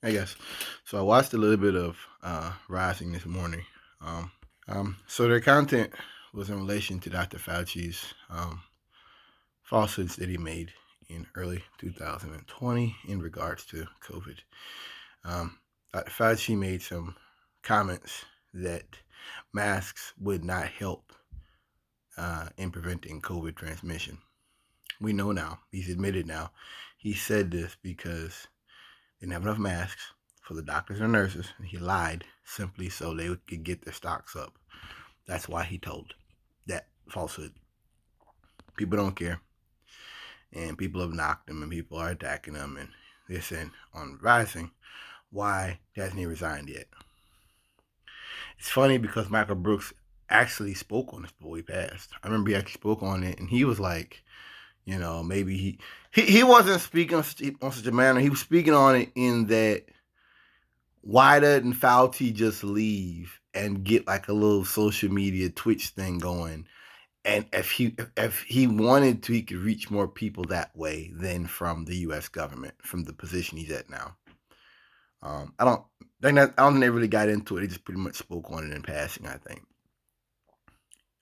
I guess. So I watched a little bit of Rising this morning. So their content was in relation to Dr. Fauci's falsehoods that he made in early 2020 in regards to COVID. Um, Dr. Fauci made some comments that masks would not help in preventing COVID transmission. We know now, he's admitted now, he said this because they didn't have enough masks for the doctors and nurses, and he lied simply so they could get their stocks up. That's why he told that falsehood. People don't care, and people have knocked him, and people are attacking him, and they're saying on Rising, why hasn't he resigned yet? It's funny because Michael Brooks actually spoke on this before he passed. I remember he actually spoke on it, and he was like, maybe he wasn't speaking on such a manner. He was speaking on it in that why doesn't Fauci just leave and get like a little social media Twitch thing going? And if he wanted to, he could reach more people that way than from the U.S. government, from the position he's at now. I don't think they really got into it. They just pretty much spoke on it in passing, I think.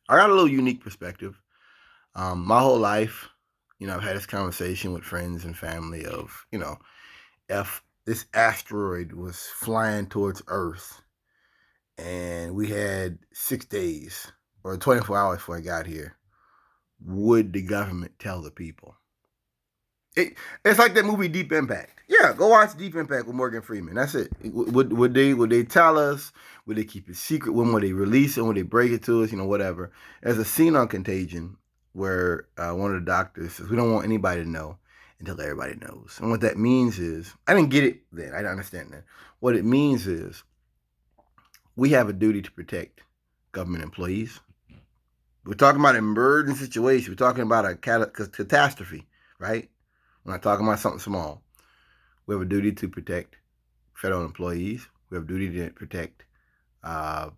I got a little unique perspective. My whole life, I've had this conversation with friends and family of, if this asteroid was flying towards Earth and we had 6 days or 24 hours before I got here, would the government tell the people? It's like that movie Deep Impact. Yeah, go watch Deep Impact with Morgan Freeman. That's it. Would they tell us? Would they keep it secret? When would they release it? Would they break it to us? Whatever. There's a scene on Contagion where one of the doctors says, "We don't want anybody to know until everybody knows." And what that means is, I didn't get it then. I didn't understand that. What it means is, we have a duty to protect government employees. We're talking about an emergency situation. We're talking about a catastrophe, right? We're not talking about something small. We have a duty to protect federal employees. We have a duty to protect uh,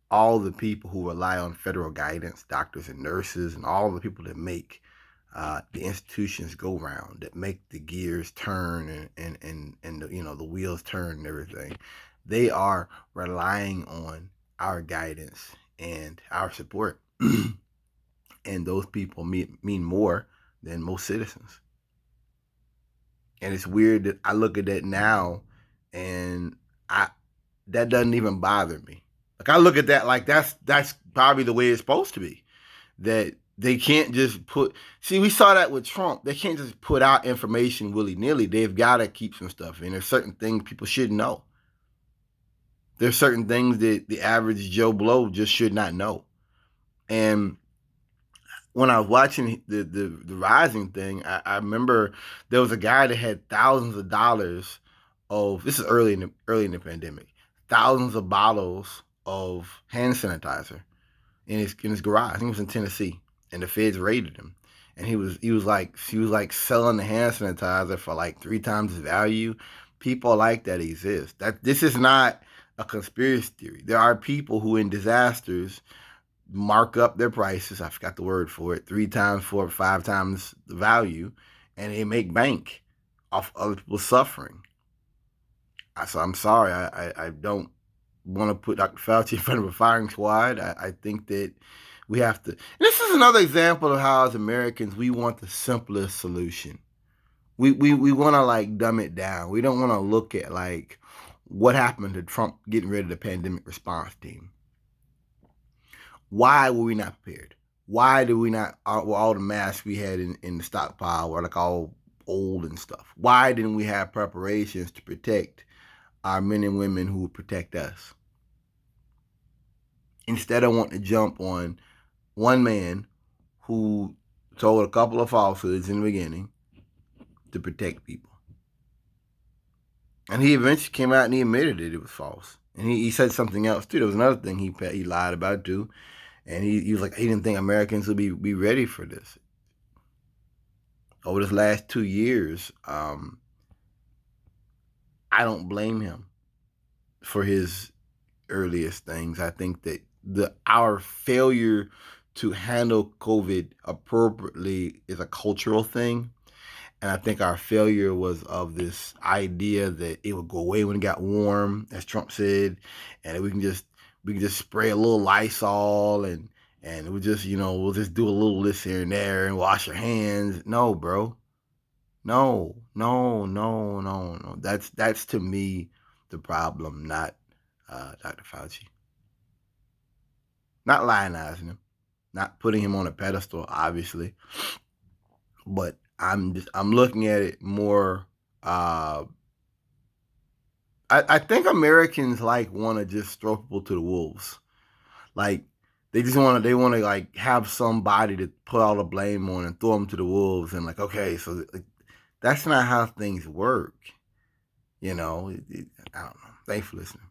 all the people who rely on federal guidance, doctors and nurses, and all the people that make the institutions go round, that make the gears turn and the wheels turn and everything. They are relying on our guidance and our support, and those people mean more than most citizens. And it's weird that I look at that now, and I that doesn't even bother me. Like, I look at that like that's probably the way it's supposed to be. That they can't just put. See, we saw that with Trump. They can't just put out information willy nilly. They've got to keep some stuff in. There's certain things people should know. There's certain things that the average Joe Blow just should not know. And when I was watching the Rising thing, I remember there was a guy that had thousands of dollars of, this is early in the pandemic, thousands of bottles of hand sanitizer in his garage. I think it was in Tennessee, and the feds raided him. And he was like selling the hand sanitizer for like 3 times his value. People like that exist. That This is not a conspiracy theory. There are people who in disasters mark up their prices. I forgot the word for it. 3 times, 4 or 5 times the value, and they make bank off other people suffering. So I'm sorry. I don't want to put Dr. Fauci in front of a firing squad. I think that we have to. This is another example of how, as Americans, we want the simplest solution. We want to like dumb it down. We don't want to look at like what happened to Trump getting rid of the pandemic response team. Why were we not prepared? Why did we not, were all the masks we had in the stockpile were like all old and stuff? Why didn't we have preparations to protect our men and women who would protect us? Instead of wanting to jump on one man who told a couple of falsehoods in the beginning to protect people. And he eventually came out and he admitted that it was false. And he said something else too. There was another thing he lied about too. And he was like, he didn't think Americans would be ready for this. Over this last 2 years, I don't blame him for his earliest things. I think that our failure to handle COVID appropriately is a cultural thing. And I think our failure was of this idea that it would go away when it got warm, as Trump said, and we can just spray a little Lysol and we just, we'll just do a little this here and there and wash your hands. No, bro. No, no, no, no, no. That's to me the problem, not Dr. Fauci. Not lionizing him, not putting him on a pedestal, obviously, but I'm looking at it more. I think Americans want to just throw people to the wolves. Like they want to like have somebody to put all the blame on and throw them to the wolves and okay, so like, that's not how things work. I don't know. Thanks for listening.